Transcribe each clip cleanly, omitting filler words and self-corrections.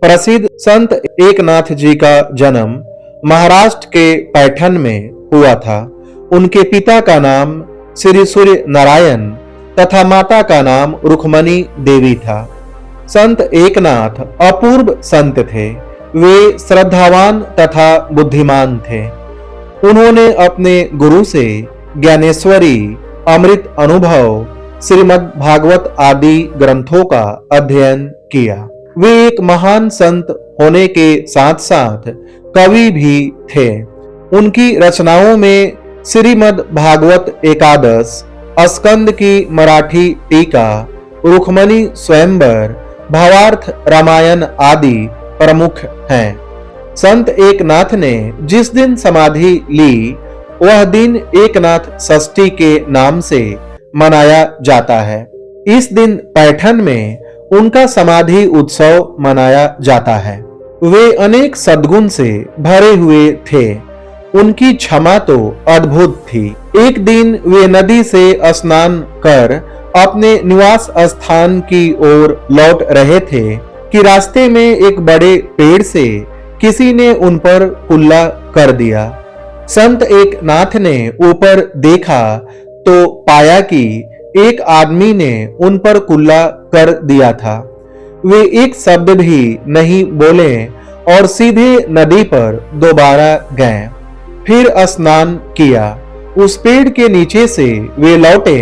प्रसिद्ध संत एकनाथ जी का जन्म महाराष्ट्र के पैठण में हुआ था। उनके पिता का नाम श्री सूर्य नारायण तथा माता का नाम रुक्मणी देवी था। संत एकनाथ अपूर्व संत थे। वे श्रद्धावान तथा बुद्धिमान थे। उन्होंने अपने गुरु से ज्ञानेश्वरी, अमृत अनुभव, श्रीमद् भागवत आदि ग्रंथों का अध्ययन किया। वे एक महान संत होने के साथ साथ कवि भी थे। उनकी रचनाओं में श्रीमद् भागवत एकादश, स्कंद की मराठी टीका, रुक्मणी स्वयंवर, भावार्थ रामायण आदि प्रमुख हैं। संत एकनाथ ने जिस दिन समाधि ली वह दिन एकनाथ षष्ठी के नाम से मनाया जाता है। इस दिन पैठण में उनका समाधि उत्सव मनाया जाता है। वे अनेक सद्गुण से भरे हुए थे। उनकी क्षमा तो अद्भुत थी। एक दिन वे नदी से स्नान कर अपने निवास स्थान की ओर लौट रहे थे कि रास्ते में एक बड़े पेड़ से किसी ने उन पर कुल्ला कर दिया। संत एकनाथ ने ऊपर देखा तो पाया कि एक आदमी ने उन पर कुल्ला कर दिया था। वे एक शब्द भी नहीं बोले और सीधे नदी पर दोबारा गए। फिर स्नान किया। उस पेड़ के नीचे से वे लौटे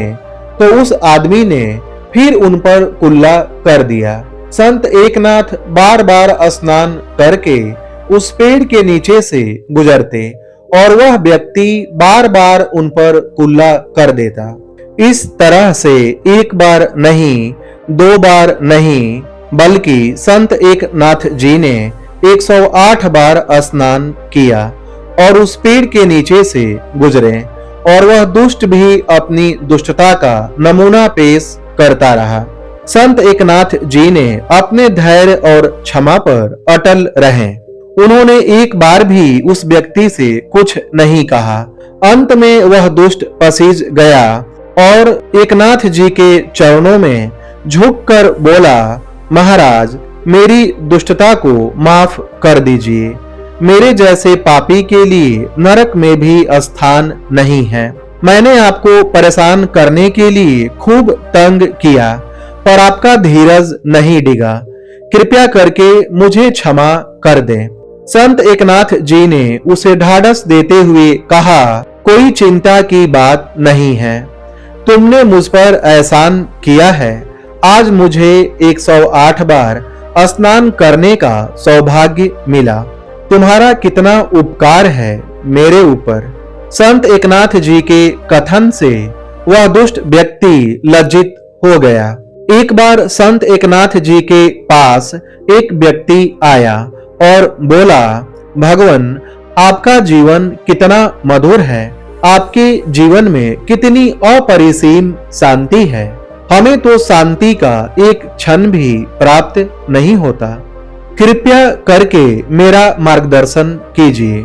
तो उस आदमी ने फिर उन पर कुल्ला कर दिया। संत एकनाथ बार बार स्नान करके उस पेड़ के नीचे से गुजरते और वह व्यक्ति बार बार उन पर कुल्ला कर देता। इस तरह से एक बार नहीं, दो बार नहीं, बल्कि संत एकनाथ जी ने 108 बार स्नान किया और उस पेड़ के नीचे से गुजरे और वह दुष्ट भी अपनी दुष्टता का नमूना पेश करता रहा। संत एकनाथ जी ने अपने धैर्य और क्षमा पर अटल रहे। उन्होंने एक बार भी उस व्यक्ति से कुछ नहीं कहा। अंत में वह दुष्ट पसीज गया और एकनाथ जी के चरणों में झुककर बोला, महाराज, मेरी दुष्टता को माफ कर दीजिए। मेरे जैसे पापी के लिए नरक में भी स्थान नहीं है। मैंने आपको परेशान करने के लिए खूब तंग किया, पर आपका धीरज नहीं डिगा। कृपया करके मुझे क्षमा कर दें। संत एकनाथ जी ने उसे ढाढ़स देते हुए कहा, कोई चिंता की बात नहीं है। तुमने मुझ पर एहसान किया है। आज मुझे 108 बार स्नान करने का सौभाग्य मिला। तुम्हारा कितना उपकार है मेरे ऊपर। संत एकनाथ जी के कथन से वह दुष्ट व्यक्ति लज्जित हो गया। एक बार संत एकनाथ जी के पास एक व्यक्ति आया और बोला, भगवान, आपका जीवन कितना मधुर है। आपके जीवन में कितनी अपरिसीम शांति है। हमें तो शांति का एक क्षण भी प्राप्त नहीं होता। कृपया करके मेरा मार्गदर्शन कीजिए।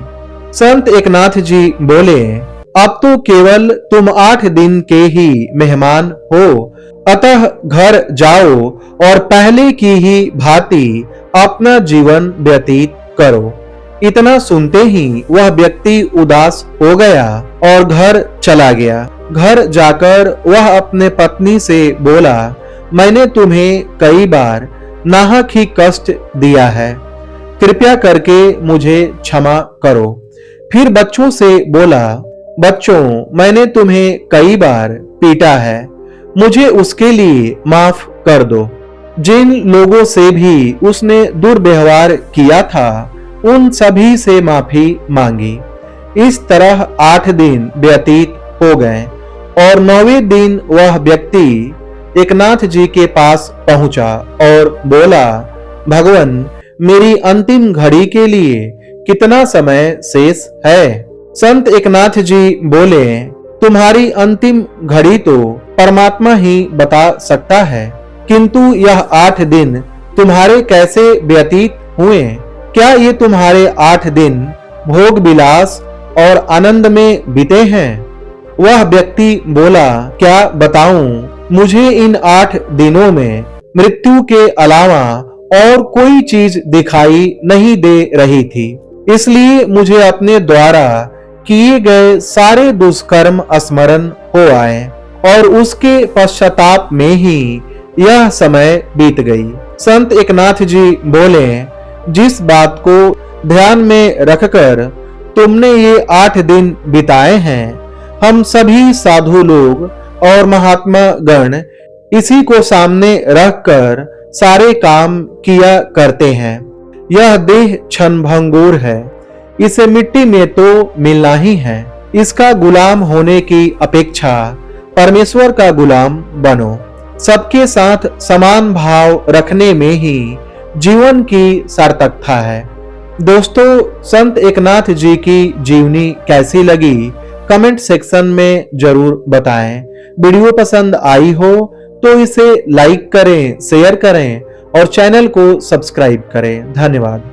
संत एकनाथ जी बोले, अब तो केवल तुम 8 दिन के ही मेहमान हो, अतः घर जाओ और पहले की ही भांति अपना जीवन व्यतीत करो। इतना सुनते ही वह व्यक्ति उदास हो गया और घर चला गया। घर जाकर वह अपने पत्नी से बोला, मैंने तुम्हें कई बार नाहक ही कष्ट दिया है। कृपया करके मुझे क्षमा करो। फिर बच्चों से बोला, बच्चों, मैंने तुम्हें कई बार पीटा है। मुझे उसके लिए माफ कर दो। जिन लोगों से भी उसने दुर्व्यवहार किया था उन सभी से माफी मांगी। इस तरह 8 दिन व्यतीत हो गए और 9वें दिन वह व्यक्ति एकनाथ जी के पास पहुंचा और बोला, भगवान, मेरी अंतिम घड़ी के लिए कितना समय शेष है। संत एकनाथ जी बोले, तुम्हारी अंतिम घड़ी तो परमात्मा ही बता सकता है, किंतु यह 8 दिन तुम्हारे कैसे व्यतीत हुए। क्या ये तुम्हारे 8 दिन भोग विलास और आनंद में बीते हैं। वह व्यक्ति बोला, क्या बताऊं, मुझे इन 8 दिनों में मृत्यु के अलावा और कोई चीज दिखाई नहीं दे रही थी। इसलिए मुझे अपने द्वारा किए गए सारे दुष्कर्म स्मरण हो आए और उसके पश्चाताप में ही यह समय बीत गई। संत एकनाथ जी बोले, जिस बात को ध्यान में रखकर तुमने ये 8 दिन बिताए हैं, हम सभी साधु लोग और महात्मा गण इसी को सामने रखकर सारे काम किया करते हैं। यह देह क्षण भंगुर है, इसे मिट्टी में तो मिलना ही है। इसका गुलाम होने की अपेक्षा परमेश्वर का गुलाम बनो। सबके साथ समान भाव रखने में ही जीवन की सार्थकता है। दोस्तों, संत एकनाथ जी की जीवनी कैसी लगी कमेंट सेक्शन में जरूर बताएं। वीडियो पसंद आई हो तो इसे लाइक करें, शेयर करें और चैनल को सब्सक्राइब करें। धन्यवाद।